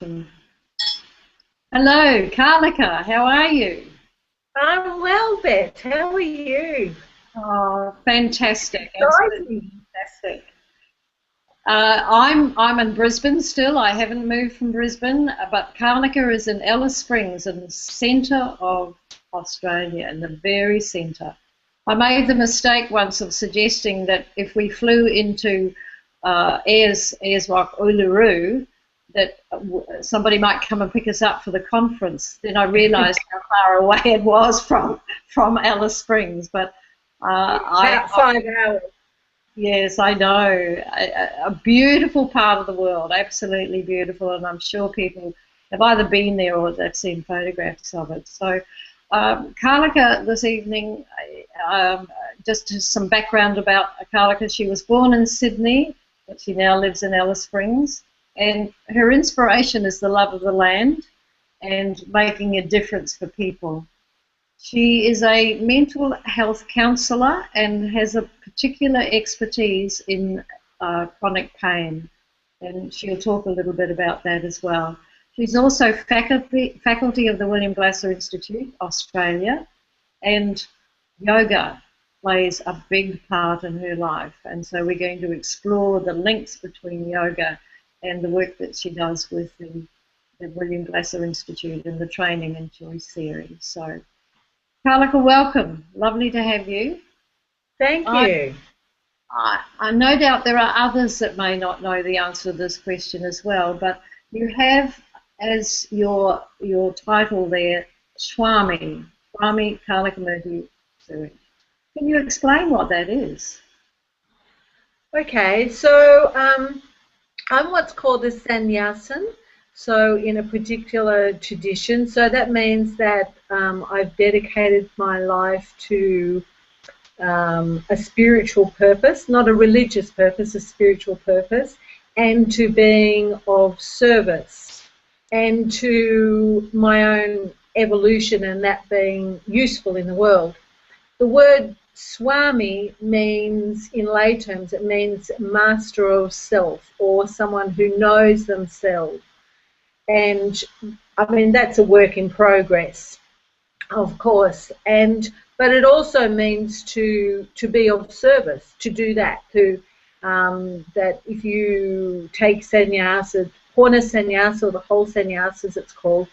Hello, Kalika. How are you? I'm well, Bette. How are you? Oh, fantastic! Absolutely Exciting. fantastic. I'm in Brisbane still. I haven't moved from Brisbane, but Kalika is in Alice Springs, in the centre of Australia, in the very centre. I made the mistake once of suggesting that if we flew into Ayers Rock, Uluru, that somebody might come and pick us up for the conference. Then I realised how far away it was from Alice Springs. But About 5 hours. yes, I know, a beautiful part of the world, absolutely beautiful, and I'm sure people have either been there or they've seen photographs of it. So, Kalika this evening, um, just some background about Kalika. She was born in Sydney, but she now lives in Alice Springs, and her inspiration is the love of the land and making a difference for people. She is a mental health counsellor and has a particular expertise in chronic pain, and she'll talk a little bit about that as well. She's also faculty of the William Glasser Institute, Australia, and yoga plays a big part in her life. And so we're going to explore the links between yoga and the work that she does with the William Glasser Institute and the training and choice series. So Kalika, welcome. Lovely to have you. Thank I, you. I no doubt there are others that may not know the answer to this question as well, but you have as your title there, Swami Kalika Murthy Suri. Can you explain what that is? Okay, so I'm what's called a sannyasin, so in a particular tradition. So that means that I've dedicated my life to a spiritual purpose, not a religious purpose, a spiritual purpose, and to being of service and to my own evolution and that being useful in the world. The word Swami means, in lay terms, it means master of self or someone who knows themselves. And I mean, that's a work in progress, of course. But it also means to be of service, to do that, that if you take sannyasa, Purna sannyasa, or the whole sannyasa as it's called,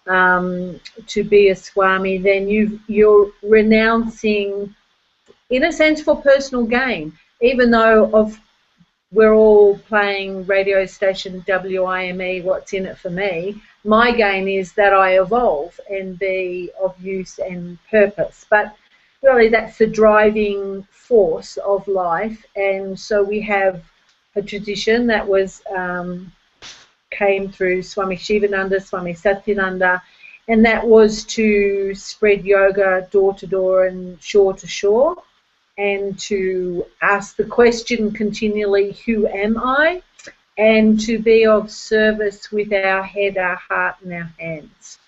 to be a swami, then you're renouncing, in a sense, for personal gain, even though we're all playing radio station WIME, what's in it for me. My gain is that I evolve and be of use and purpose. But really that's the driving force of life. And so we have a tradition that came through Swami Shivananda, Swami Satyananda, and that was to spread yoga door to door and shore to shore, and to ask the question continually, who am I? And to be of service with our head, our heart, and our hands.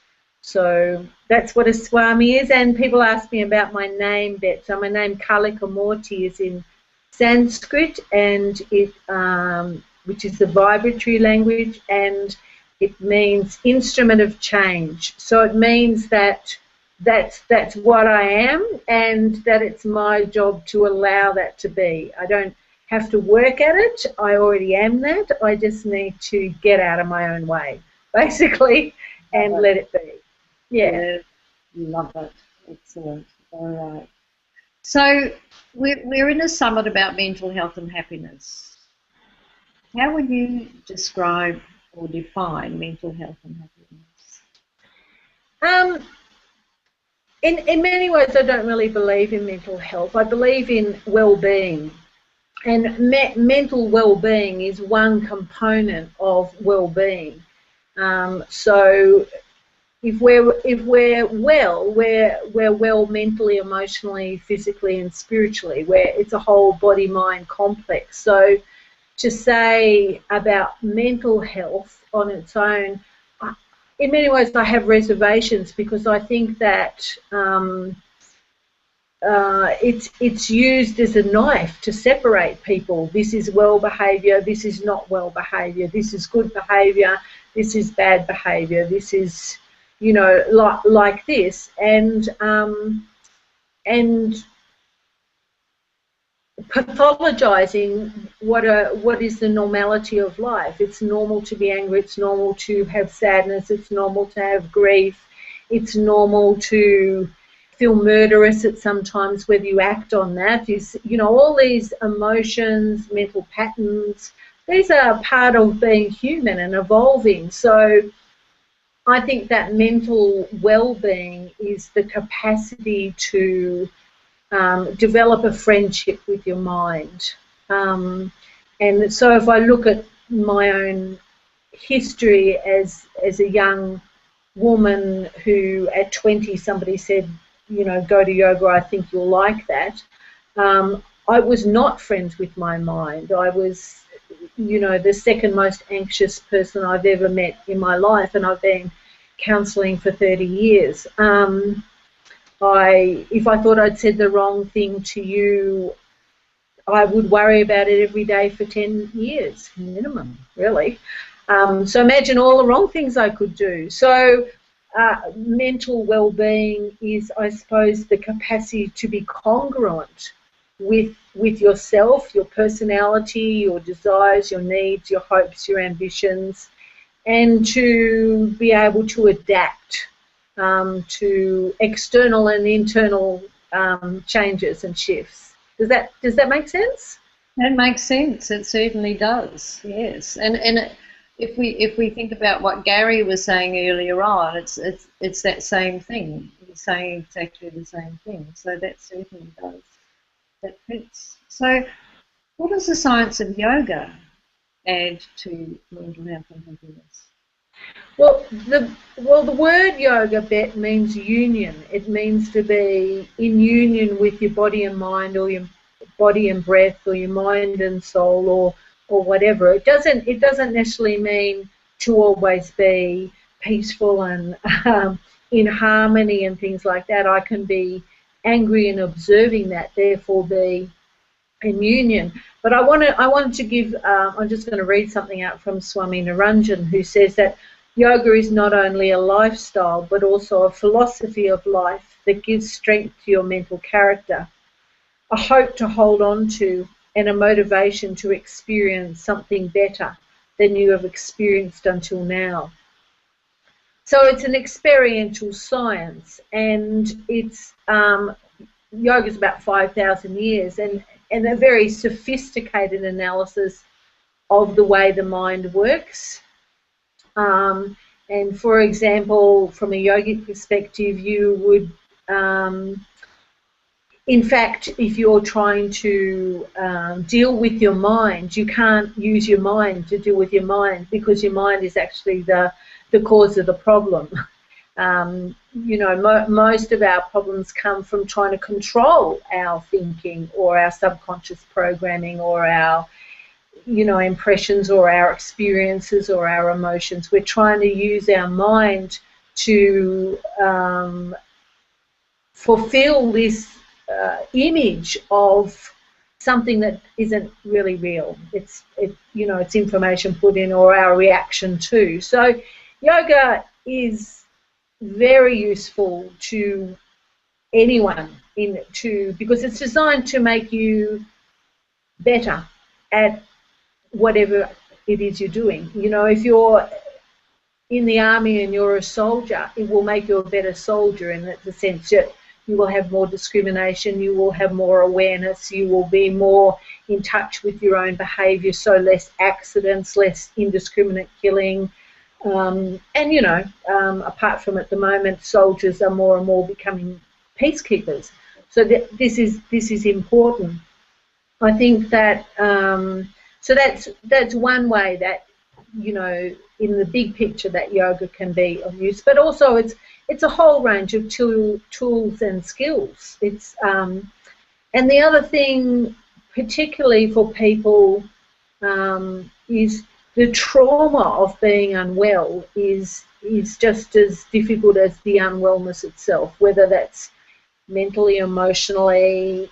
So that's what a Swami is. And people ask me about my name, Bette. So my name, Kalika Murthy, is in Sanskrit, and which is the vibratory language, and it means instrument of change. So it means that that's what I am, and that it's my job to allow that to be. I don't have to work at it. I already am that. I just need to get out of my own way, basically, and Love let it. it be. Yeah. Yeah, love it. Excellent. All right. So we're in a summit about mental health and happiness. How would you describe or define mental health and happiness? Um, in many ways, I don't really believe in mental health. I believe in well-being. And mental well-being is one component of well-being. So if we're well, we're well mentally, emotionally, physically, and spiritually. Where it's a whole body-mind complex. So to say about mental health on its own, in many ways I have reservations, because I think that it's used as a knife to separate people. This is well behaviour, this is not well behaviour, this is good behaviour, this is bad behaviour, this is, you know, like this, and pathologizing what is the normality of life. It's normal to be angry, it's normal to have sadness, it's normal to have grief, it's normal to feel murderous at sometimes, whether you act on that is, you know, all these emotions, mental patterns, these are part of being human and evolving. So I think that mental well-being is the capacity to develop a friendship with your mind. And so if I look at my own history as a young woman who at 20 somebody said, you know, go to yoga, I think you'll like that. I was not friends with my mind. I was, you know, the second most anxious person I've ever met in my life, and I've been counselling for 30 years. If I thought I'd said the wrong thing to you, I would worry about it every day for 10 years minimum, really. So imagine all the wrong things I could do. So mental well-being is, I suppose, the capacity to be congruent with yourself, your personality, your desires, your needs, your hopes, your ambitions, and to be able to adapt to external and internal changes and shifts. Does that make sense? That makes sense. It certainly does. Yes, and if we think about what Gary was saying earlier on, it's that same thing. He's saying exactly the same thing. So that certainly does. That fits. So, what does the science of yoga add to mental health and happiness? Well, the word yoga, Bette, means union. It means to be in union with your body and mind, or your body and breath, or your mind and soul, or whatever. It doesn't necessarily mean to always be peaceful and in harmony and things like that. I can be angry and observing that, therefore be in union. But I wanted to give. I'm just going to read something out from Swami Niranjan, who says that yoga is not only a lifestyle, but also a philosophy of life that gives strength to your mental character, a hope to hold on to, and a motivation to experience something better than you have experienced until now. So it's an experiential science, and it's yoga is about 5,000 years, and a very sophisticated analysis of the way the mind works. And for example, from a yogic perspective, you would, in fact, if you're trying to deal with your mind, you can't use your mind to deal with your mind, because your mind is actually the cause of the problem. You know, most of our problems come from trying to control our thinking, or our subconscious programming, or our, you know, impressions, or our experiences, or our emotions. We're trying to use our mind to fulfill this image of something that isn't really real. It's information put in, or our reaction to. So yoga is very useful to anyone because it's designed to make you better at whatever it is you're doing. You know, if you're in the army and you're a soldier, it will make you a better soldier in the sense that you will have more discrimination, you will have more awareness, you will be more in touch with your own behaviour, so less accidents, less indiscriminate killing. And, you know, apart from at the moment, soldiers are more and more becoming peacekeepers. So this is important. I think that so that's one way that, you know, in the big picture, that yoga can be of use. But also it's a whole range of tools and skills. It's and the other thing, particularly for people, is the trauma of being unwell is just as difficult as the unwellness itself, whether that's mentally, emotionally.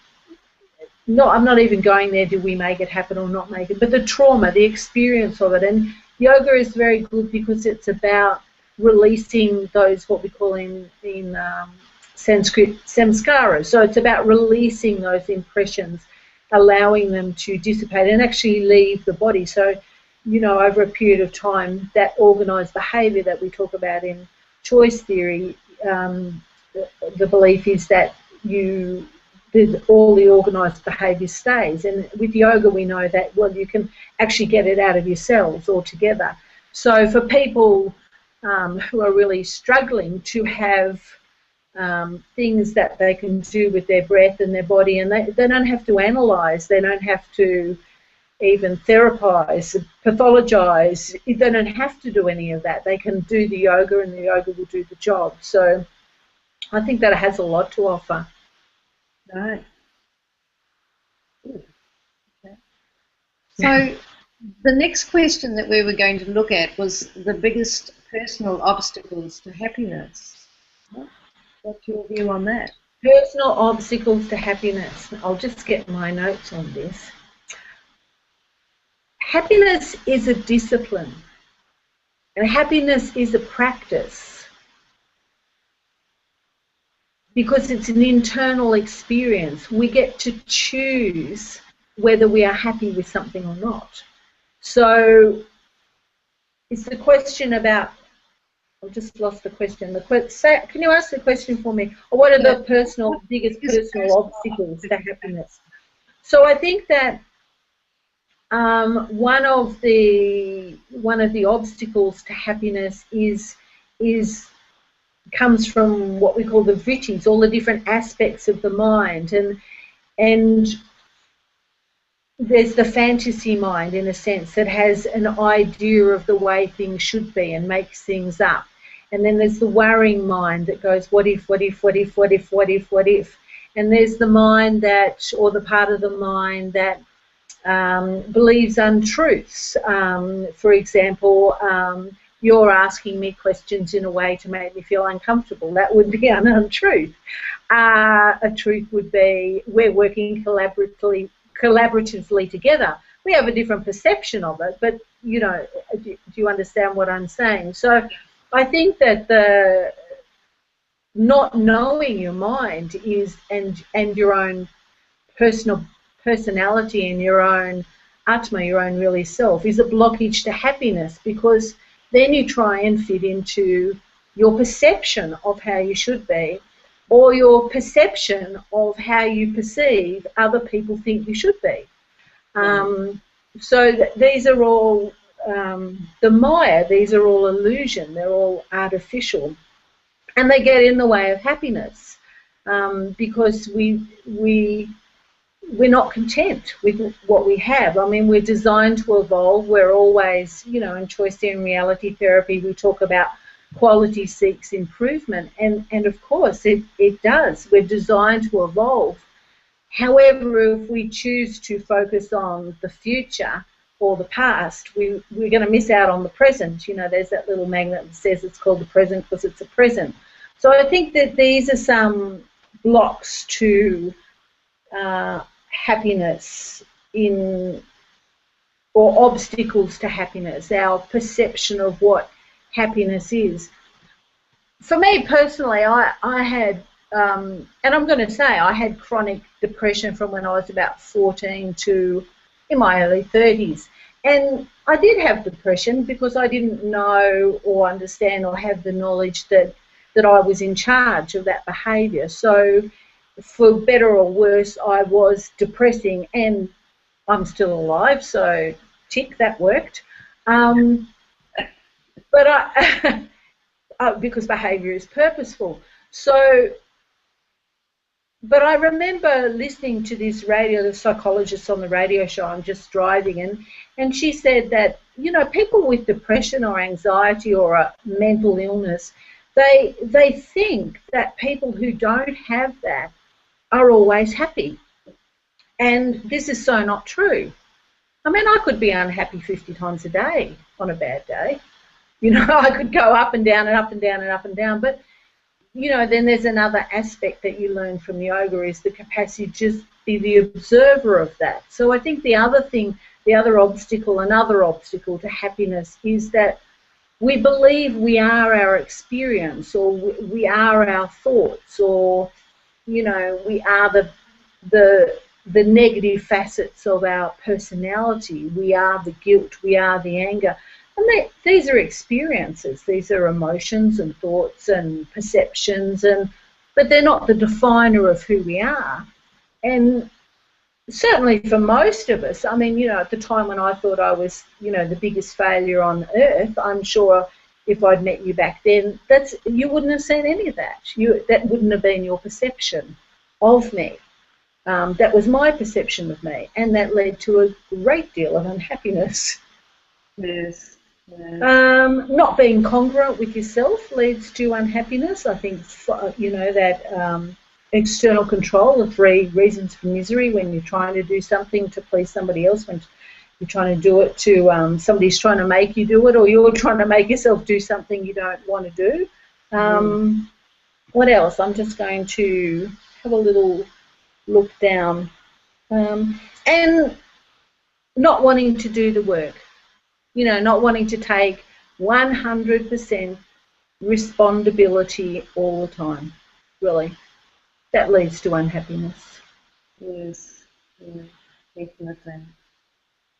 No, I'm not even going there, do we make it happen or not make it, but the trauma, the experience of it. And yoga is very good because it's about releasing those, what we call in Sanskrit, samskaras. So it's about releasing those impressions, allowing them to dissipate and actually leave the body. So, you know, over a period of time, that organised behaviour that we talk about in choice theory, the belief is that all the organised behaviour stays. And with yoga we know that, well, you can actually get it out of your cells altogether. So for people who are really struggling to have things that they can do with their breath and their body, and they don't have to analyse, they don't have to even therapise, pathologise, they don't have to do any of that. They can do the yoga and the yoga will do the job. So I think that it has a lot to offer. Right. Okay. So the next question that we were going to look at was the biggest personal obstacles to happiness. What's your view on that? Personal obstacles to happiness. I'll just get my notes on this. Happiness is a discipline, and happiness is a practice, because it's an internal experience. We get to choose whether we are happy with something or not. So it's the question about, I've just lost the question. Can you ask the question for me? Or what are the biggest personal obstacles to happiness? So I think that one of the obstacles to happiness comes from what we call the vrittis, all the different aspects of the mind, and there's the fantasy mind, in a sense, that has an idea of the way things should be and makes things up. And then there's the worrying mind that goes, what if, what if, what if, what if, what if, what if? And there's the mind that, or the part of the mind that believes untruths. For example, you're asking me questions in a way to make me feel uncomfortable. That would be an untruth. A truth would be, we're working collaboratively together. We have a different perception of it, but, you know, do you understand what I'm saying? So I think that the not knowing your mind is, and your own personality and your own atma, your own really self, is a blockage to happiness, because then you try and fit into your perception of how you should be, or your perception of how you perceive other people think you should be. So these are all the Maya, these are all illusion, they're all artificial, and they get in the way of happiness, because we're not content with what we have. I mean, we're designed to evolve. We're always, you know, in choice theory and reality therapy, we talk about quality seeks improvement, and of course it does. We're designed to evolve. However, if we choose to focus on the future or the past, we're going to miss out on the present. You know, there's that little magnet that says it's called the present because it's a present. So I think that these are some blocks to happiness, or obstacles to happiness, our perception of what happiness is. For me personally, I had, and I'm going to say, I had chronic depression from when I was about 14 to in my early 30s. And I did have depression because I didn't know or understand or have the knowledge that I was in charge of that behaviour. So for better or worse, I was depressing, and I'm still alive, so tick, that worked. But because behaviour is purposeful. So, but I remember listening to this the psychologist on the radio show, I'm just driving, and she said that, you know, people with depression or anxiety or a mental illness, they think that people who don't have that are always happy. And this is so not true. I mean, I could be unhappy 50 times a day on a bad day. You know, I could go up and down and up and down and up and down. But you know, then there's another aspect that you learn from yoga is the capacity to just be the observer of that. So I think the other thing, another obstacle to happiness is that we believe we are our experience, or we are our thoughts, or, you know, we are the negative facets of our personality. We are the guilt, we are the anger. And these are experiences, these are emotions and thoughts and perceptions, but they're not the definer of who we are. And certainly for most of us, I mean, you know, at the time when I thought I was, you know, the biggest failure on earth, I'm sure if I'd met you back then, you wouldn't have seen any of that. That wouldn't have been your perception of me. That was my perception of me, and that led to a great deal of unhappiness. Yes. Yeah. Not being congruent with yourself leads to unhappiness. I think, you know, that external control, the 3 reasons for misery, when you're trying to do something to please somebody else, when you're trying to do it to somebody's trying to make you do it, or you're trying to make yourself do something you don't want to do. What else? I'm just going to have a little look down. And not wanting to do the work. You know, not wanting to take 100% responsibility all the time, really. That leads to unhappiness. Yes, yeah, definitely.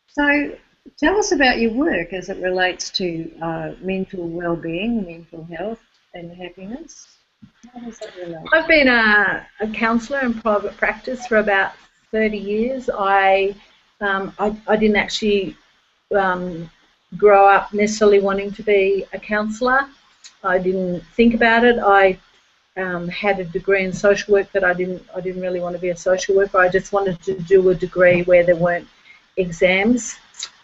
So tell us about your work as it relates to mental well-being, mental health and happiness. How does that relate? I've been a counsellor in private practice for about 30 years. I didn't actually grow up necessarily wanting to be a counsellor. I didn't think about it. I had a degree in social work, but I didn't really want to be a social worker. I just wanted to do a degree where there weren't exams,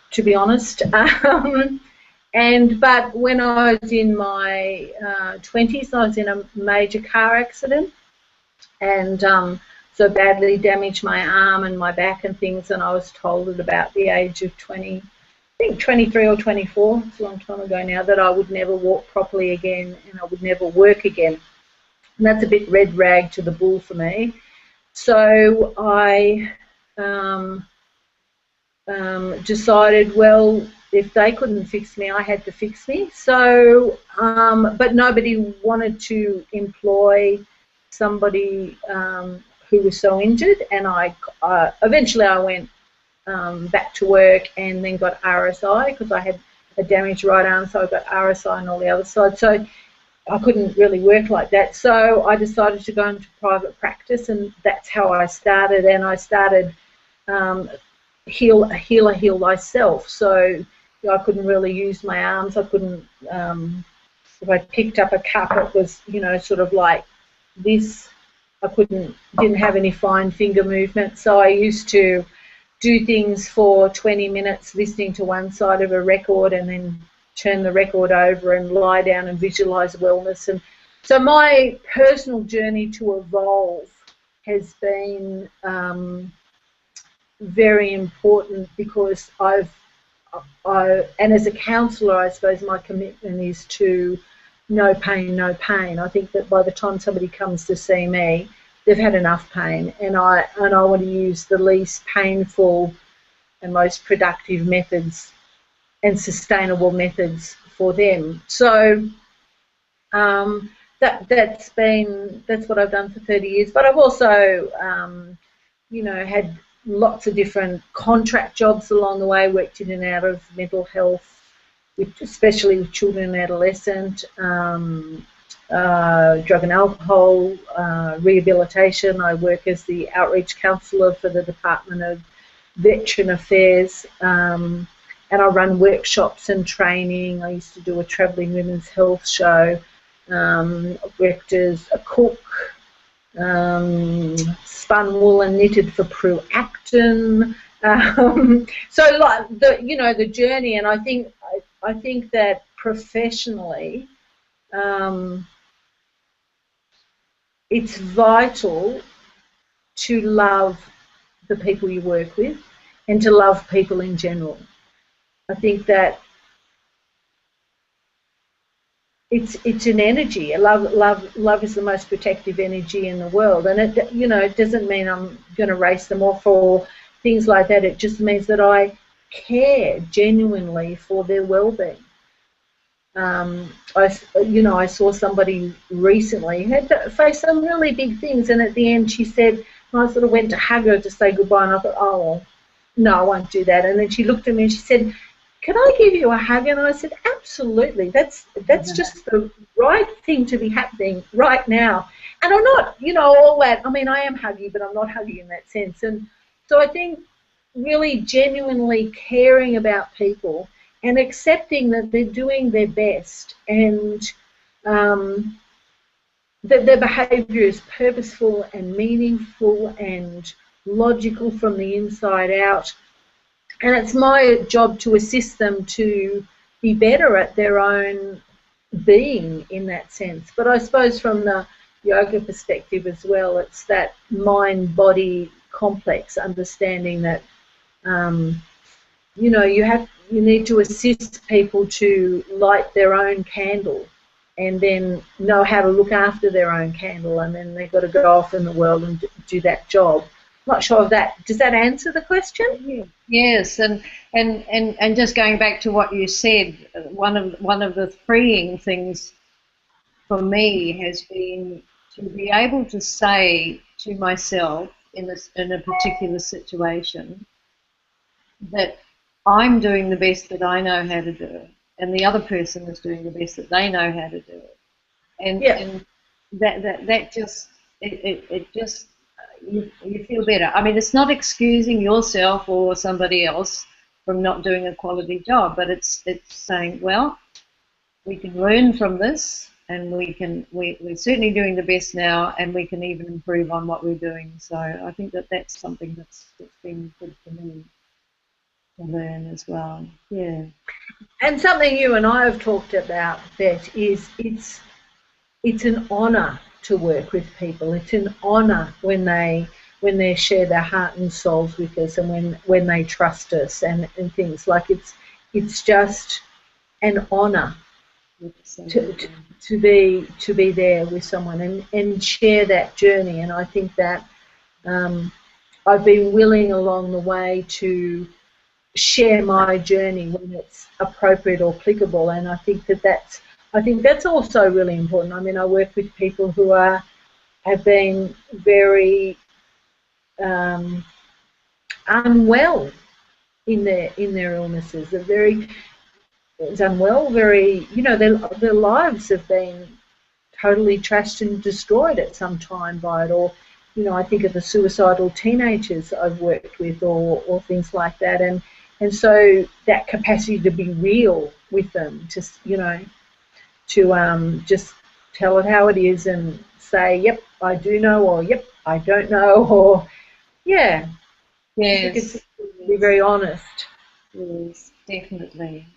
to be honest. But when I was in my 20s, I was in a major car accident, and so badly damaged my arm and my back and things, and I was told at about the age of 20, I think 23 or 24, it's a long time ago now, that I would never walk properly again and I would never work again. And that's a bit red rag to the bull for me. So I decided, well, if they couldn't fix me, I had to fix me. So, but nobody wanted to employ somebody who was so injured, and eventually I went back to work and then got RSI because I had a damaged right arm, so I got RSI on all the other side. So I couldn't really work like that. So I decided to go into private practice, and that's how I started. And I started heal thyself. So you know, I couldn't really use my arms. I couldn't. If I picked up a cup, it was, you know, sort of like this. I didn't have any fine finger movement. So I used to do things for 20 minutes listening to one side of a record and then turn the record over and lie down and visualize wellness. And so my personal journey to evolve has been very important, because and as a counsellor, I suppose my commitment is to no pain, no pain. I think that by the time somebody comes to see me, they've had enough pain, and I want to use the least painful and most productive methods and sustainable methods for them. So that's what I've done for 30 years. But I've also you know, had lots of different contract jobs along the way, worked in and out of mental health, especially with children and adolescent, drug and alcohol, rehabilitation. I work as the outreach counsellor for the Department of Veteran Affairs, and I run workshops and training. I used to do a travelling women's health show. I worked as a cook, spun wool and knitted for Prue Acton. So like the journey, and I think that professionally, it's vital to love the people you work with and to love people in general. I think that it's an energy. Love is the most protective energy in the world, and it doesn't mean I'm going to race them off or things like that. It just means that I care genuinely for their well-being. I saw somebody recently who had to face some really big things, and at the end she said, I sort of went to hug her to say goodbye, and I thought, oh, well, no, I won't do that. And then she looked at me and she said, can I give you a hug? And I said, absolutely. That's just the right thing to be happening right now. And I'm not, all that. I mean, I am huggy, but I'm not huggy in that sense. And so I think really genuinely caring about people and accepting that they're doing their best, and that their behaviour is purposeful and meaningful and logical from the inside out. And it's my job to assist them to be better at their own being in that sense. But I suppose from the yoga perspective as well, it's that mind-body complex, understanding that you need to assist people to light their own candle, and then know how to look after their own candle, and then they've got to go off in the world and do that job. Not sure of that. Does that answer the question? Yeah. Yes, and just going back to what you said, one of the freeing things for me has been to be able to say to myself in a particular situation that I'm doing the best that I know how to do it, and the other person is doing the best that they know how to do it, and that just it just you feel better. I mean, it's not excusing yourself or somebody else from not doing a quality job, but it's saying, well, we can learn from this, and we're certainly doing the best now, and we can even improve on what we're doing. So I think that's something that's been good for me to learn as well. Yeah. And something you and I have talked about, Bette, is it's an honour to work with people. It's an honour when they share their heart and souls with us, and when they trust us and things like it's just an honour to be there with someone and share that journey. And I think that I've been willing along the way to share my journey when it's appropriate or applicable, and I think that's also really important. I mean, I work with people who have been very unwell in their illnesses. They're very unwell, very, their lives have been totally trashed and destroyed at some time by it, or I think of the suicidal teenagers I've worked with, or things like that, and so that capacity to be real with them, just to just tell it how it is and say, yep, I do know, or yep, I don't know, or yeah. Yes. Be very honest. Yes, definitely.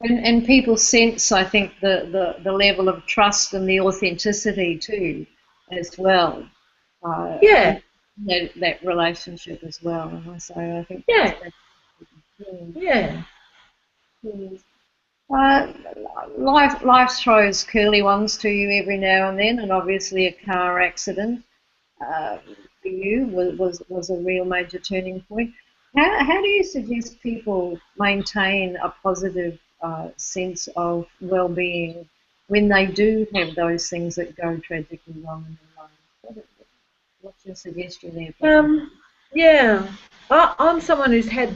And people sense, I think, the level of trust and the authenticity too, as well. That relationship as well. And so I think. Yeah. Yes. Life throws curly ones to you every now and then, and obviously a car accident for you was a real major turning point. How do you suggest people maintain a positive sense of well-being when they do have those things that go tragically wrong in their life? What's your suggestion there? I'm someone who's had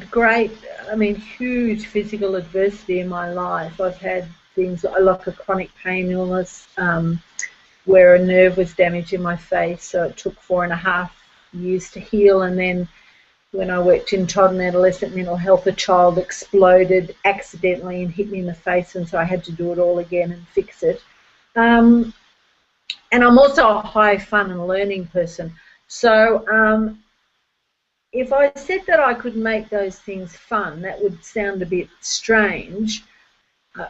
huge physical adversity in my life. I've had things like a chronic pain illness where a nerve was damaged in my face, so it took 4.5 years to heal, and then when I worked in child and adolescent mental health, a child exploded accidentally and hit me in the face, and so I had to do it all again and fix it. And I'm also a high fun and learning person. So if I said that I could make those things fun, that would sound a bit strange.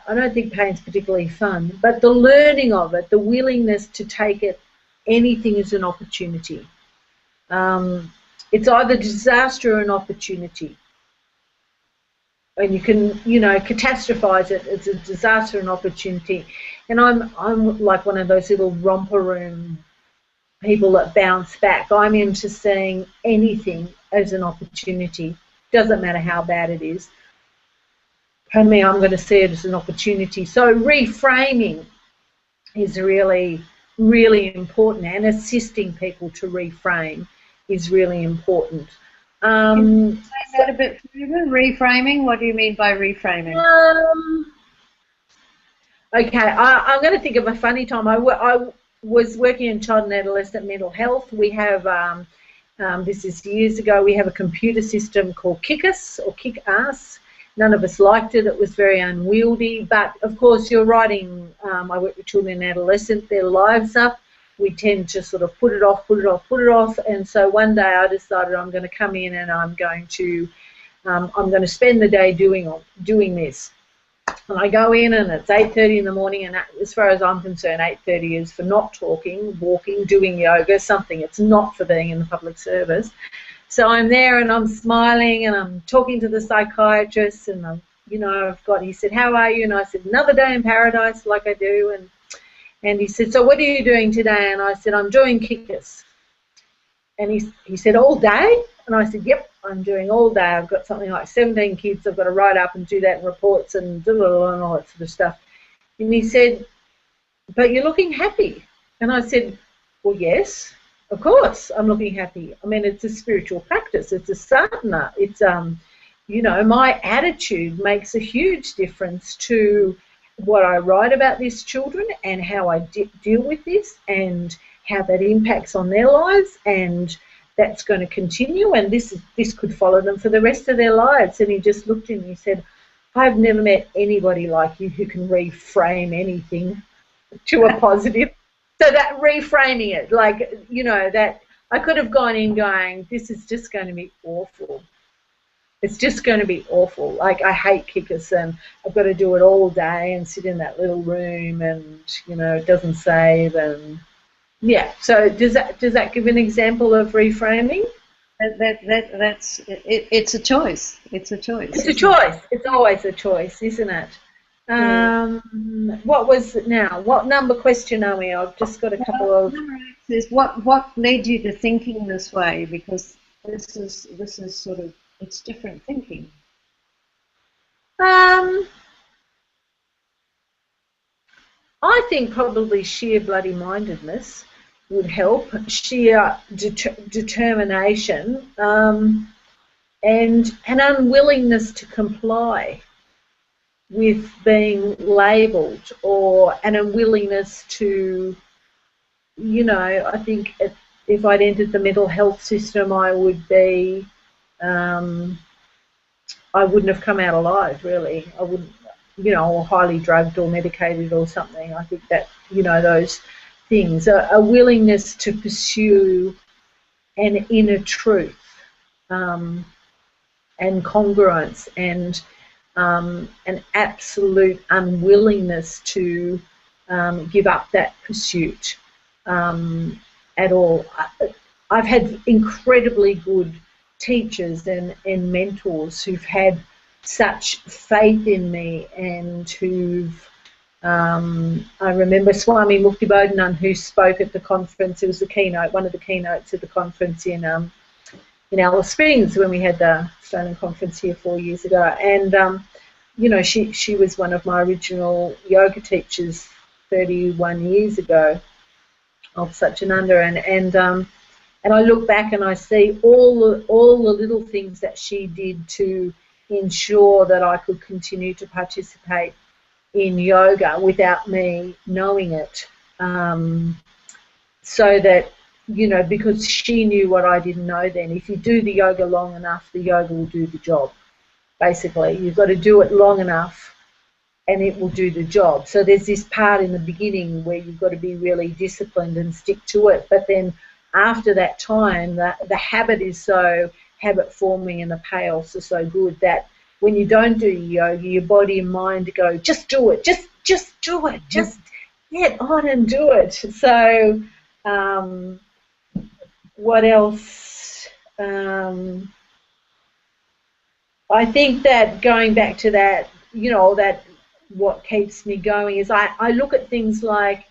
I don't think pain's particularly fun, but the learning of it, the willingness to take anything as an opportunity. It's either disaster or an opportunity. And you can, catastrophize it as a disaster and opportunity. And I'm like one of those little romper room people that bounce back. I'm into seeing anything as an opportunity. Doesn't matter how bad it is. For me, I'm going to see it as an opportunity. So reframing is really, really important, and assisting people to reframe is really important. Can you say that a bit further? Reframing? What do you mean by reframing? Okay, I'm going to think of a funny time. I was working in child and adolescent mental health. We have, this is years ago, we have a computer system called Kick-Us or Kick-Us. None of us liked it. It was very unwieldy. But, of course, you're writing, I work with children and adolescents, their lives up. We tend to sort of put it off, put it off, put it off. And so one day I decided I'm going to come in and I'm going to spend the day doing this. And I go in and it's 8:30 in the morning, and as far as I'm concerned, 8:30 is for not talking, walking, doing yoga, something. It's not for being in the public service. So I'm there and I'm smiling and I'm talking to the psychiatrist, and he said, "How are you?" And I said, "Another day in paradise," like I do. And he said, "So what are you doing today?" And I said, "I'm doing Kick-Us." And he said, "All day?" And I said, "Yep, I'm doing all day. I've got something like 17 kids I've got to write up and do that in reports and all that sort of stuff." And he said, "But you're looking happy." And I said, "Well, yes, of course I'm looking happy. I mean, it's a spiritual practice. It's a sadhana. It's, my attitude makes a huge difference to what I write about these children and how I deal with this and how that impacts on their lives, and that's going to continue, and this could follow them for the rest of their lives." And he just looked at me and he said, "I've never met anybody like you who can reframe anything to a positive." So that reframing it, that I could have gone in going, "This is just going to be awful. It's just going to be awful. Like, I hate Kick-Us and I've got to do it all day and sit in that little room and, it doesn't save." And yeah, so does that give an example of reframing? That's it. It's a choice. It's a choice. It's a choice. It's always a choice, isn't it? Yeah. What number question are we? I've just got a couple of. Number 8 is what led you to thinking this way? Because this is sort of, it's different thinking. I think probably sheer bloody mindedness would help, sheer determination, and an unwillingness to comply with being labelled, or an unwillingness to, I think if I'd entered the mental health system, I would be, I wouldn't have come out alive, really. I wouldn't, or highly drugged or medicated or something. I think that, those things, a willingness to pursue an inner truth, and congruence, and an absolute unwillingness to give up that pursuit at all. I've had incredibly good teachers and mentors who've had such faith in me, and who've I remember Swami Muktibodhanand, who spoke at the conference. It was one of the keynotes at the conference in Alice Springs when we had the Australian conference here 4 years ago. And she was one of my original yoga teachers 31 years ago, of Satchinanda, and I look back and I see all the little things that she did to ensure that I could continue to participate in yoga without me knowing it, so that, because she knew what I didn't know then. If you do the yoga long enough, the yoga will do the job. Basically, you've got to do it long enough and it will do the job. So there's this part in the beginning where you've got to be really disciplined and stick to it, but then after that time, the habit is so habit-forming and the payoffs are so good that when you don't do yoga, your body and mind go, just do it, just do it, just get on and do it. So what else? I think that going back to that, that what keeps me going is I look at things like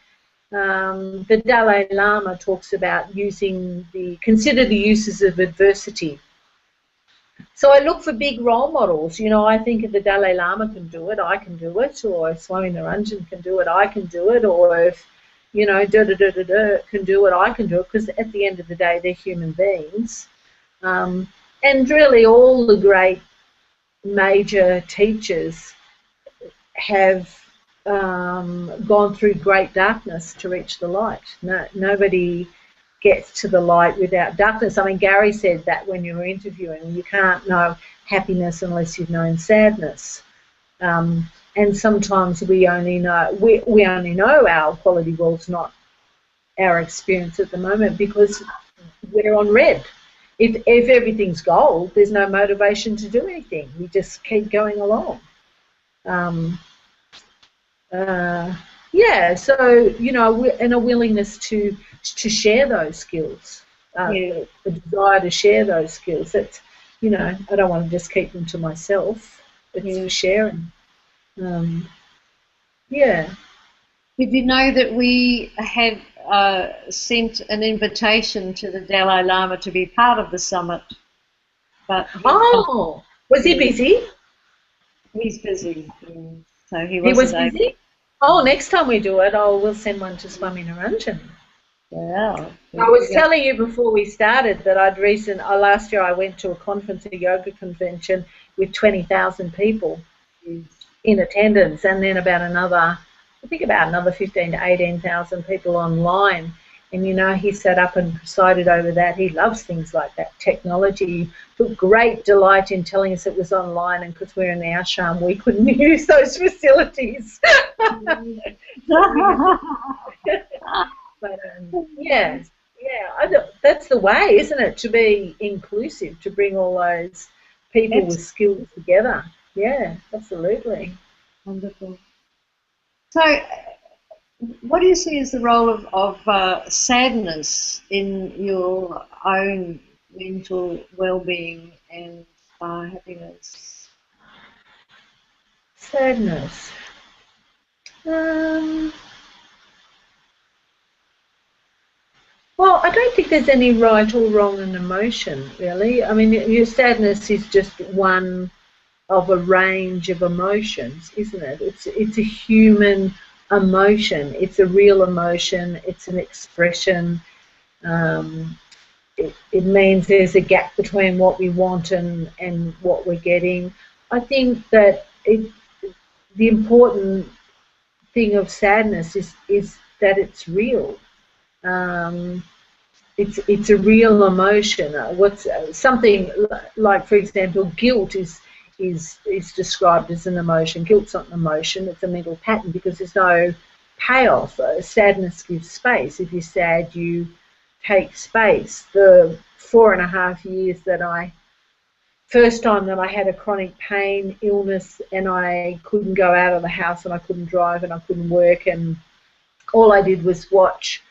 the Dalai Lama talks about consider the uses of adversity. So I look for big role models. You know, I think if the Dalai Lama can do it, I can do it. Or if Swami Naranjan can do it, I can do it. Or if, you know, can do it, I can do it. Because at the end of the day, they're human beings. And really all the great major teachers have gone through great darkness to reach the light. Nobody gets to the light without darkness. I mean, Gary said that when you were interviewing, you can't know happiness unless you've known sadness. And sometimes we only know our quality world's not our experience at the moment because we're on red. If everything's gold, there's no motivation to do anything. We just keep going along. Yeah, so, you know, and a willingness to share those skills, the desire to share those skills. That's, you know, I don't want to just keep them to myself. It's for sharing. Yeah. Did you know that we had sent an invitation to the Dalai Lama to be part of the summit? But was he busy? He's busy. So he was busy? Oh, next time we do it, we'll send one to Swami Naranjan. Yeah. I was telling you before we started that last year I went to a conference, a yoga convention with 20,000 people in attendance, and then about another 15 to 18,000 people online. And, you know, he sat up and presided over that. He loves things like that, technology. He took great delight in telling us it was online, and because we're in the ashram, we couldn't use those facilities. But, that's the way, isn't it, to be inclusive, to bring all those people with skills together. Yeah, absolutely. Wonderful. So, what do you see as the role of sadness in your own mental well-being and happiness? Sadness. Well, I don't think there's any right or wrong in emotion, really. I mean, your sadness is just one of a range of emotions, isn't it? It's a human emotion. It's a real emotion. It's an expression. It means there's a gap between what we want and what we're getting. I think that the important thing of sadness is that it's real. It's a real emotion. What's something like, for example, guilt is described as an emotion. Guilt's not an emotion; it's a mental pattern because there's no payoff. Sadness gives space. If you're sad, you take space. The 4.5 years first time that I had a chronic pain illness and I couldn't go out of the house and I couldn't drive and I couldn't work, and all I did was watch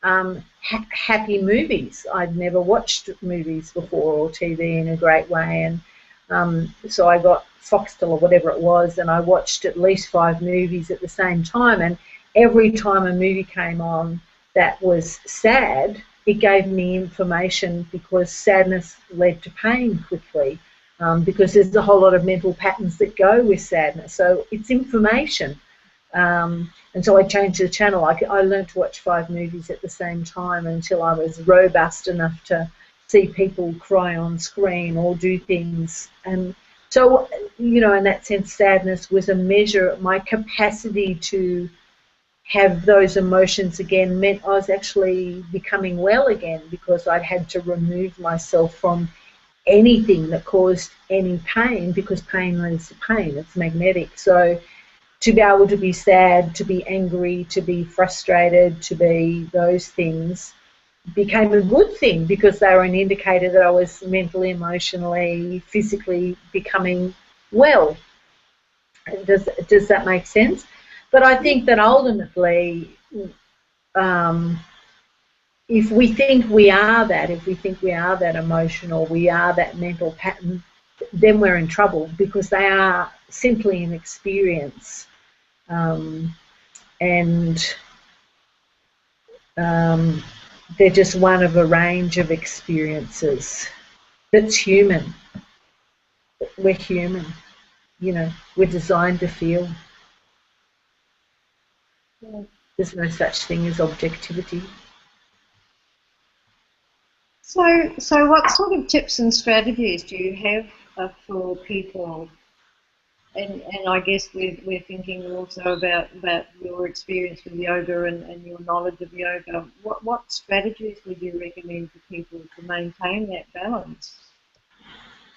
happy movies. I'd never watched movies before or TV in a great way, and so I got Foxtel or whatever it was, and I watched at least 5 movies at the same time, and every time a movie came on that was sad, it gave me information, because sadness led to pain quickly, because there's a whole lot of mental patterns that go with sadness. So it's information. And so I changed the channel. I learned to watch 5 movies at the same time until I was robust enough to see people cry on screen or do things. And so, you know, in that sense, sadness was a measure. My capacity to have those emotions again meant I was actually becoming well again, because I'd had to remove myself from anything that caused any pain, because pain leads to pain. It's magnetic. So to be able to be sad, to be angry, to be frustrated, to be those things became a good thing, because they were an indicator that I was mentally, emotionally, physically becoming well. Does that make sense? But I think that ultimately, if we think we are that emotional, we are that mental pattern, then we're in trouble, because they are simply an experience. and they're just one of a range of experiences that's human. We're human, you know, we're designed to feel. Yeah. There's no such thing as objectivity. So what sort of tips and strategies do you have for people? And I guess we're thinking also about your experience with yoga and your knowledge of yoga. What strategies would you recommend for people to maintain that balance?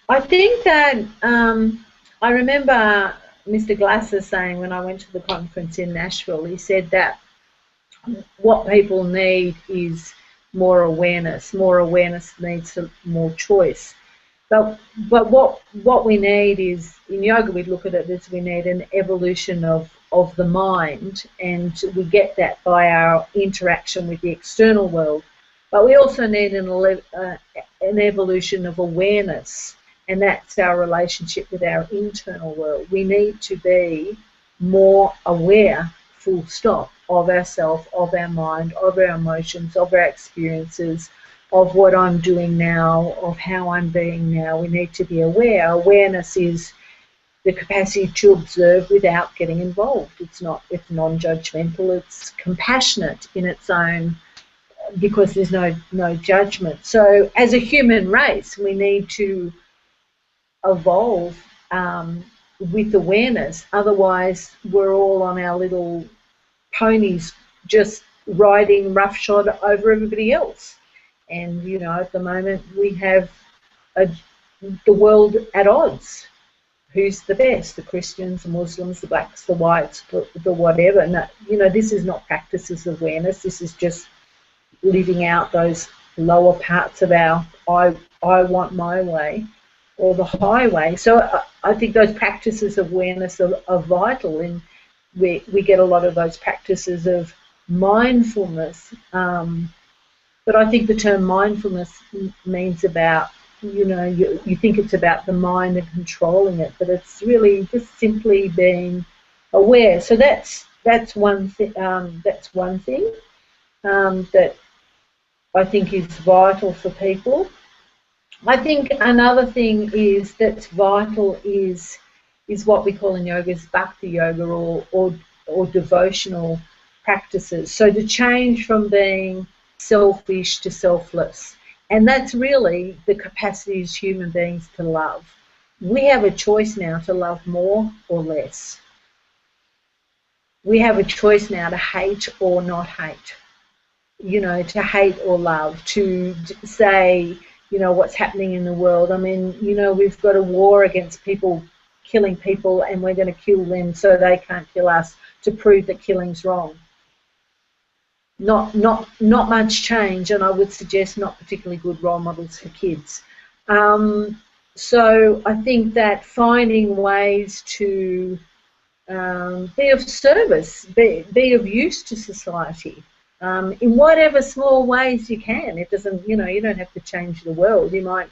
I think that I remember Mr. Glasser saying when I went to the conference in Nashville, he said that what people need is more awareness. More awareness leads to more choice. But what we need is, in yoga we look at it as we need an evolution of the mind, and we get that by our interaction with the external world. But we also need an evolution of awareness, and that's our relationship with our internal world. We need to be more aware, full stop, of ourselves, of our mind, of our emotions, of our experiences, of what I'm doing now, of how I'm being now. We need to be aware. Awareness is the capacity to observe without getting involved. It's non-judgmental, it's compassionate in its own, because there's no judgment. So as a human race, we need to evolve with awareness. Otherwise, we're all on our little ponies just riding roughshod over everybody else. And, you know, at the moment we have the world at odds. Who's the best? The Christians, the Muslims, the blacks, the whites, the whatever. No, you know, this is not practices of awareness. This is just living out those lower parts of our I want my way, or the highway. So I think those practices of awareness are vital, and we get a lot of those practices of mindfulness. But I think the term mindfulness means about, you know, you think it's about the mind and controlling it, but it's really just simply being aware. So that's one thing. That's one thing that I think is vital for people. I think another thing is that's vital is what we call in yoga is bhakti yoga, or devotional practices. So to change from being selfish to selfless. And that's really the capacity as human beings to love. We have a choice now to love more or less. We have a choice now to hate or not hate. You know, to hate or love, to say, you know, what's happening in the world. I mean, you know, we've got a war against people killing people, and we're going to kill them so they can't kill us, to prove that killing's wrong. Not much change, and I would suggest not particularly good role models for kids. So I think that finding ways to be of service, be of use to society, in whatever small ways you can. It doesn't, you know, you don't have to change the world. You might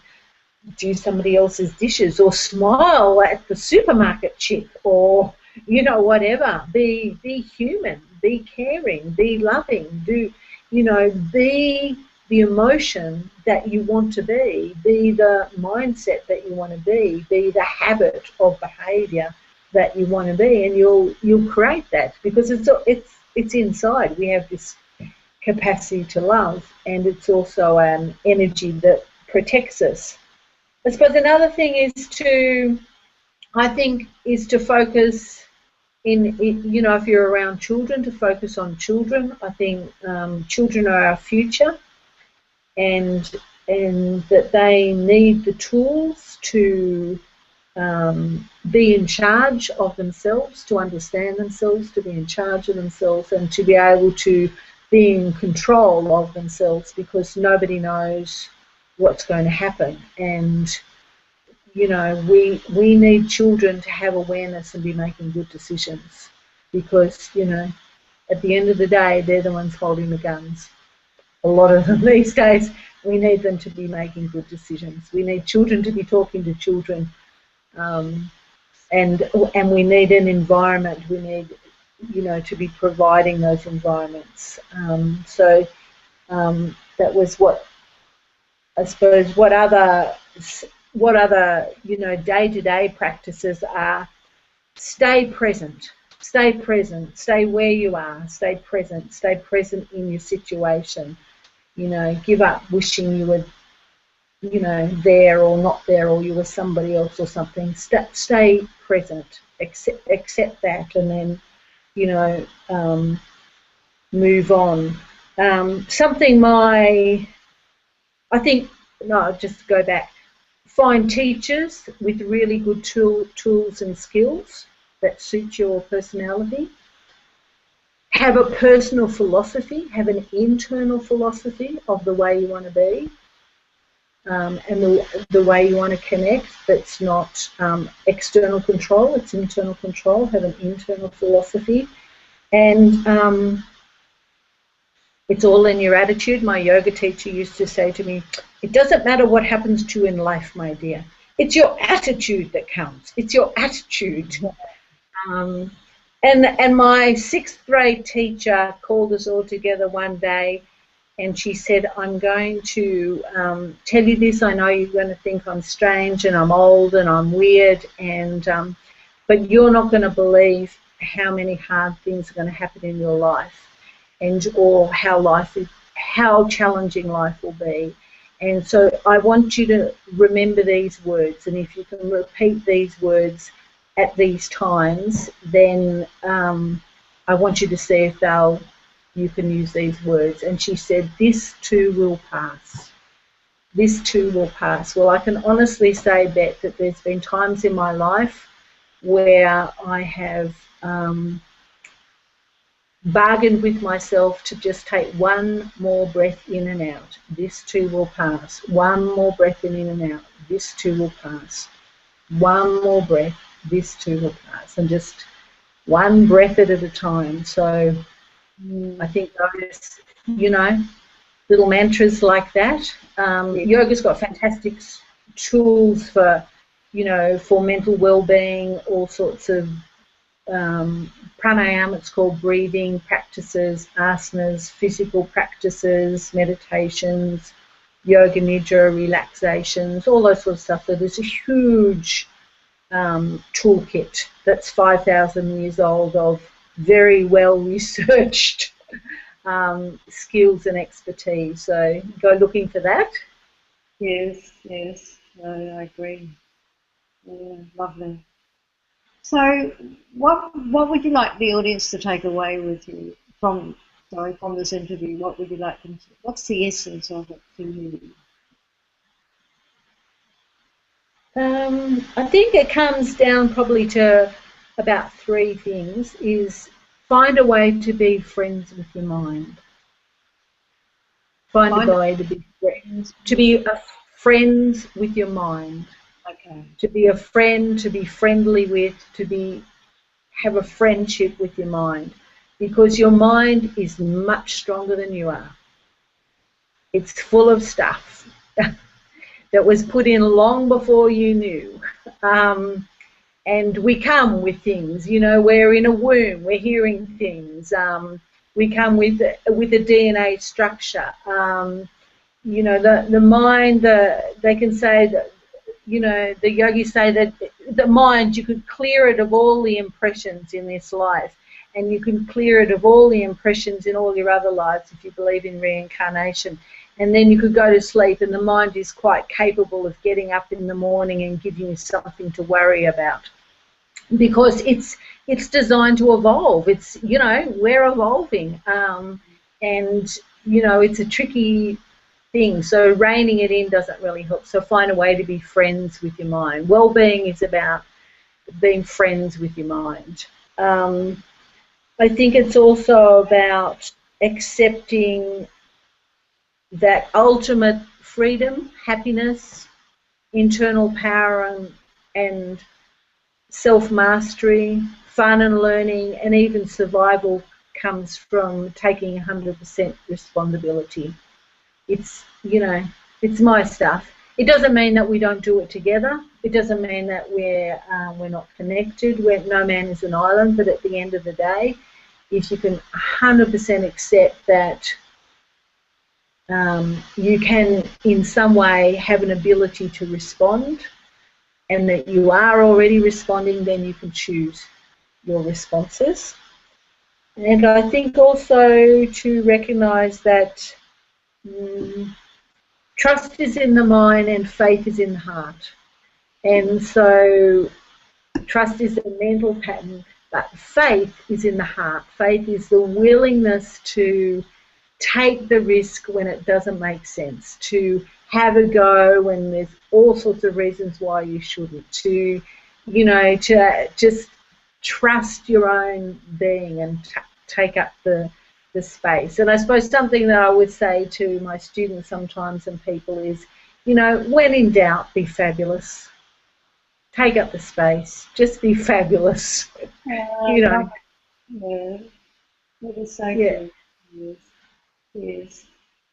do somebody else's dishes, or smile at the supermarket chick, or, you know, whatever. Be human, be caring, be loving, be the emotion that you want to be the mindset that you want to be the habit of behaviour that you want to be, and you'll create that, because it's inside. We have this capacity to love, and it's also an energy that protects us. I suppose another thing is to focus you know, if you're around children, to focus on children. I think children are our future, and that they need the tools to be in charge of themselves, to understand themselves, to be in charge of themselves, and to be able to be in control of themselves, because nobody knows what's going to happen. And, you know, we need children to have awareness and be making good decisions, because, you know, at the end of the day, they're the ones holding the guns. A lot of them these days. We need them to be making good decisions. We need children to be talking to children, and we need an environment. We need you know, to be providing those environments. So that was what, I suppose, what other, you know, day-to-day practices are: stay present, stay present, stay where you are, stay present in your situation. You know, give up wishing you were, you know, there or not there, or you were somebody else or something. Stay present, accept that, and then, you know, move on. Something I think, no, just go back. Find teachers with really good tools and skills that suit your personality. Have a personal philosophy, have an internal philosophy of the way you want to be, and the way you want to connect. That's not external control, it's internal control. Have an internal philosophy. And it's all in your attitude. My yoga teacher used to say to me, it doesn't matter what happens to you in life, my dear. It's your attitude that counts. It's your attitude. And my 6th grade teacher called us all together one day, and she said, I'm going to tell you this. I know you're going to think I'm strange and I'm old and I'm weird, but you're not going to believe how many hard things are going to happen in your life, or how challenging life will be. And so I want you to remember these words, and if you can repeat these words at these times, then I want you to see if you can use these words. And she said, this too will pass. This too will pass. Well, I can honestly say, Bette, that there's been times in my life where I have bargained with myself to just take one more breath in and out. This too will pass. One more breath in and out. This too will pass. One more breath. This too will pass. And just one breath at a time. So I think those, you know, little mantras like that. Yoga's got fantastic tools for, you know, for mental well-being, all sorts of pranayama, it's called, breathing practices, asanas, physical practices, meditations, yoga nidra, relaxations, all those sort of stuff. So there's a huge toolkit that's 5,000 years old of very well researched skills and expertise. So go looking for that. Yes, yes, I agree. Yeah, lovely. So, what would you like the audience to take away with you from this interview? What would you like them to? What's the essence of it for you? I think it comes down probably to about 3 things. Is find a way to be friends with your mind. Find a way to be friends. To be friends with your mind. Okay. To be a friend, to be friendly with, have a friendship with your mind, because your mind is much stronger than you are. It's full of stuff that was put in long before you knew. And we come with things, you know, we're in a womb, we're hearing things. We come with a DNA structure. You know, the mind, they can say that, you know, the yogis say that the mind, you could clear it of all the impressions in this life, and you can clear it of all the impressions in all your other lives if you believe in reincarnation. And then you could go to sleep, and the mind is quite capable of getting up in the morning and giving you something to worry about, because it's designed to evolve. It's, you know, we're evolving, and, you know, it's a tricky thing. So reining it in doesn't really help. So find a way to be friends with your mind. Well-being is about being friends with your mind. I think it's also about accepting that ultimate freedom, happiness, internal power, and self-mastery, fun and learning, and even survival comes from taking 100% responsibility. It's, you know, it's my stuff. It doesn't mean that we don't do it together. It doesn't mean that we're not connected. No man is an island. But at the end of the day, if you can 100% accept that you can in some way have an ability to respond, and that you are already responding, then you can choose your responses. And I think also to recognise that trust is in the mind and faith is in the heart. And so trust is a mental pattern, but faith is in the heart. Faith is the willingness to take the risk when it doesn't make sense, to have a go when there's all sorts of reasons why you shouldn't, to, you know, to just trust your own being and take up the space. And I suppose something that I would say to my students sometimes and people is, you know, when in doubt, be fabulous. Take up the space. Just be fabulous. You know. Yeah, that is so good. Yes. Yes.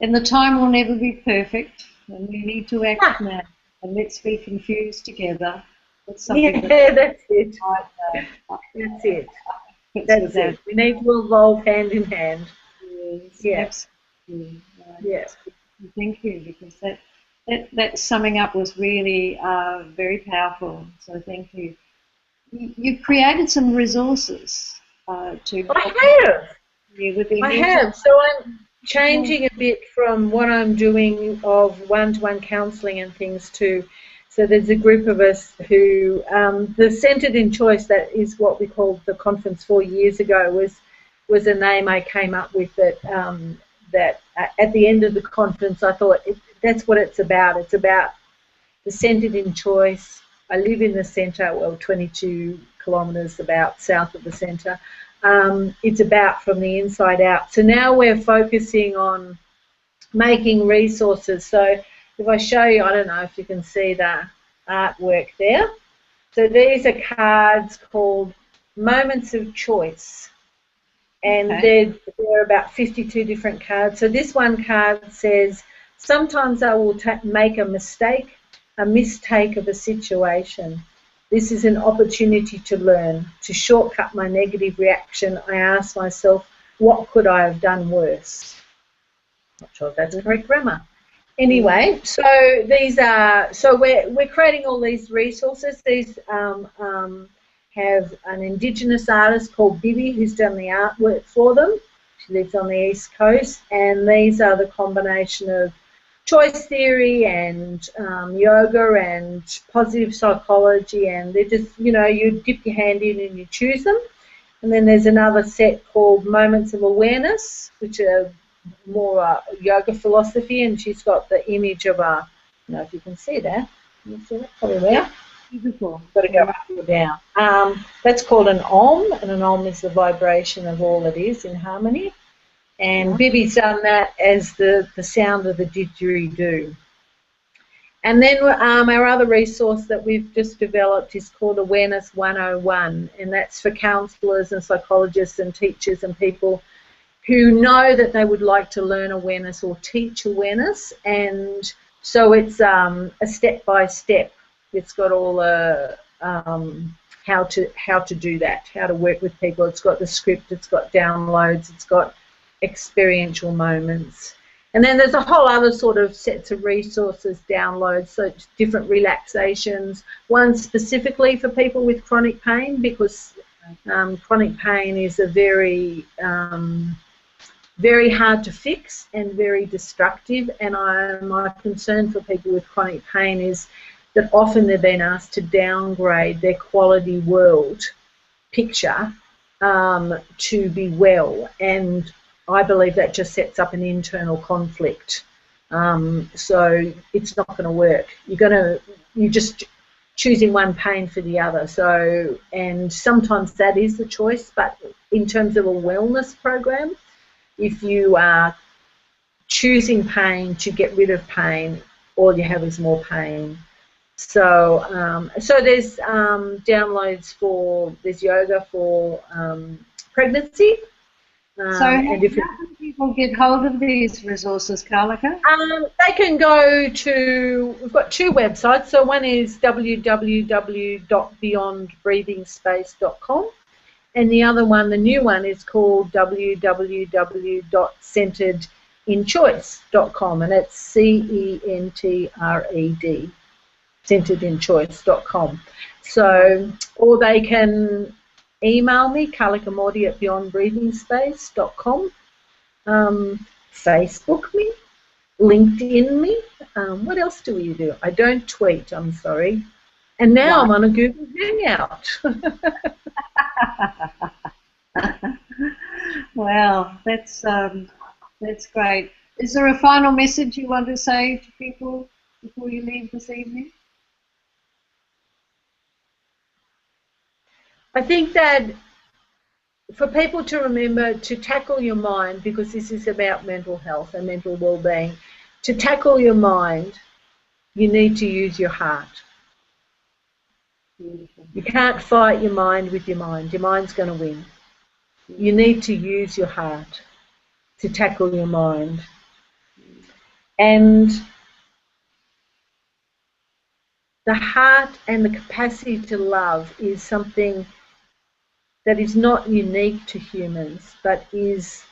And the time will never be perfect, and we need to act now. And let's be confused together. That's something that's it. That's it. That's it. We need to evolve hand in hand. Yes, absolutely. Yes. Thank you, because that summing up was really very powerful. So thank you. You've created some resources to. I have. So I'm changing a bit from what I'm doing of one-to-one counselling and things to. So there's a group of us who, the Centred in Choice, that is what we called the conference 4 years ago, was a name I came up with that at the end of the conference I thought that's what it's about. It's about the Centred in Choice. I live in the centre, well, 22 kilometres about south of the centre. It's about from the inside out. So now we're focusing on making resources. So if I show you, I don't know if you can see the artwork there. So these are cards called Moments of Choice. And there are about 52 different cards. So this one card says, sometimes I will make a mistake of a situation. This is an opportunity to learn. To shortcut my negative reaction, I ask myself, what could I have done worse? Not sure if that's correct grammar. Anyway, so these are, so we're creating all these resources. These have an Indigenous artist called Bibi who's done the artwork for them. She lives on the East Coast, and these are the combination of choice theory and yoga and positive psychology, and they're just, you know, you dip your hand in and you choose them. And then there's another set called Moments of Awareness, which are more yoga philosophy, and she's got the image of a, I don't know if you can see that. You see that? Probably there. Beautiful. Got to go up or down. That's called an Om, and an Om is the vibration of all that is in harmony. And Bibi's done that as the sound of the didgeridoo. And then our other resource that we've just developed is called Awareness 101, and that's for counsellors and psychologists and teachers and people who know that they would like to learn awareness or teach awareness. And so it's a step-by-step. It's got all the how to do that, how to work with people. It's got the script, it's got downloads, it's got experiential moments. And then there's a whole other sort of sets of resources, downloads, so it's different relaxations, one specifically for people with chronic pain, because chronic pain is a very hard to fix and very destructive, and my concern for people with chronic pain is that often they've been asked to downgrade their quality world picture to be well, and I believe that just sets up an internal conflict. So it's not going to work. You're just choosing one pain for the other. So, and sometimes that is the choice, but in terms of a wellness program, if you are choosing pain to get rid of pain, all you have is more pain. So, so there's downloads there's yoga for pregnancy. So how can people get hold of these resources, Kalika? They can go to, we've got two websites. So one is www.beyondbreathingspace.com, And the other one, the new one, is called www.centeredinchoice.com, and it's CENTRED, centeredinchoice.com. So, or they can email me, kalikamordi@beyondbreathingspace.com, Facebook me, LinkedIn me. What else do we do? I don't tweet, I'm sorry. And now I'm on a Google Hangout. Wow, that's great. Is there a final message you want to say to people before you leave this evening? I think that for people to remember to tackle your mind, because this is about mental health and mental well-being, to tackle your mind, you need to use your heart. Beautiful. You can't fight your mind with your mind. Your mind's going to win. You need to use your heart to tackle your mind. And the heart and the capacity to love is something that is not unique to humans, but is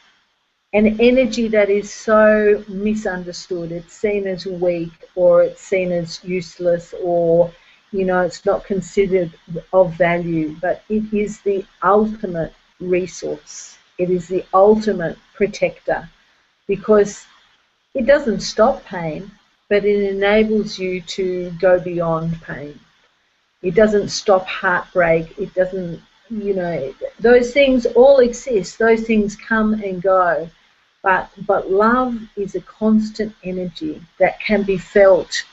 an energy that is so misunderstood. It's seen as weak, or it's seen as useless, or, you know, it's not considered of value, but it is the ultimate resource. It is the ultimate protector, because it doesn't stop pain, but it enables you to go beyond pain. It doesn't stop heartbreak. It doesn't, you know, those things all exist. Those things come and go. But love is a constant energy that can be felt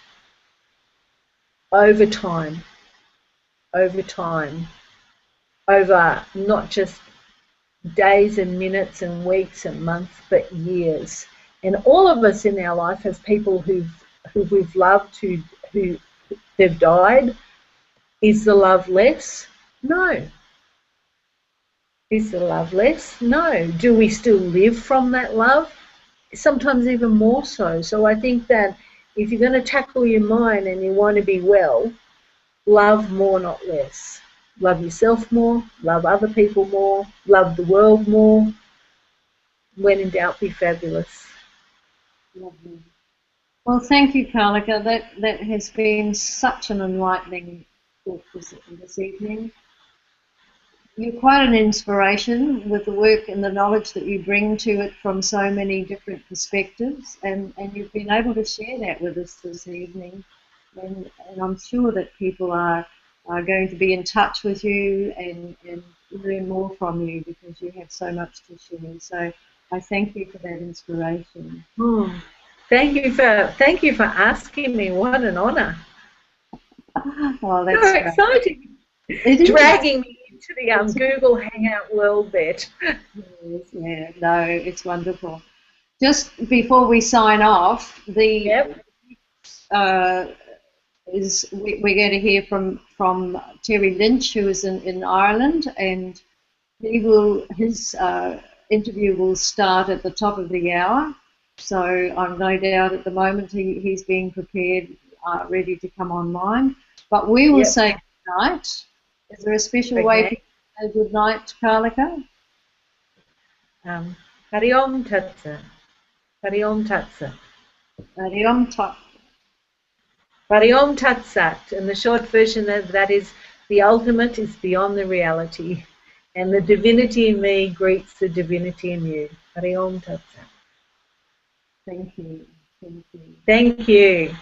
over time, over not just days and minutes and weeks and months, but years. And all of us in our life as people who we've loved, who they've died. Is the love less? No. Is the love less? No. Do we still live from that love? Sometimes even more so. So I think that if you're going to tackle your mind and you want to be well, love more, not less. Love yourself more, love other people more, love the world more. When in doubt, be fabulous. Lovely. Well, thank you, Kalika. That has been such an enlightening talk this evening. You're quite an inspiration with the work and the knowledge that you bring to it from so many different perspectives, and you've been able to share that with us this evening. And I'm sure that people are going to be in touch with you and learn more from you, because you have so much to share. So I thank you for that inspiration. Thank you for asking me. What an honour. Oh, that's so great. Exciting. Dragging me into the Google Hangout world, Bette. Yeah, no, it's wonderful. Just before we sign off, we're going to hear from Terry Lynch, who is in Ireland, and his interview will start at the top of the hour. So I'm no doubt at the moment he's being prepared, ready to come online. But we will say good night. Is there a special way to say good night, Kalika? Hari Om Tat Sat. Hari Om Tat Sat. Hari Om Tat. Hari Om Tat Sat. And the short version of that is, the ultimate is beyond the reality, and the divinity in me greets the divinity in you. Hari Om Tat Sat. Thank you. Thank you. Thank you.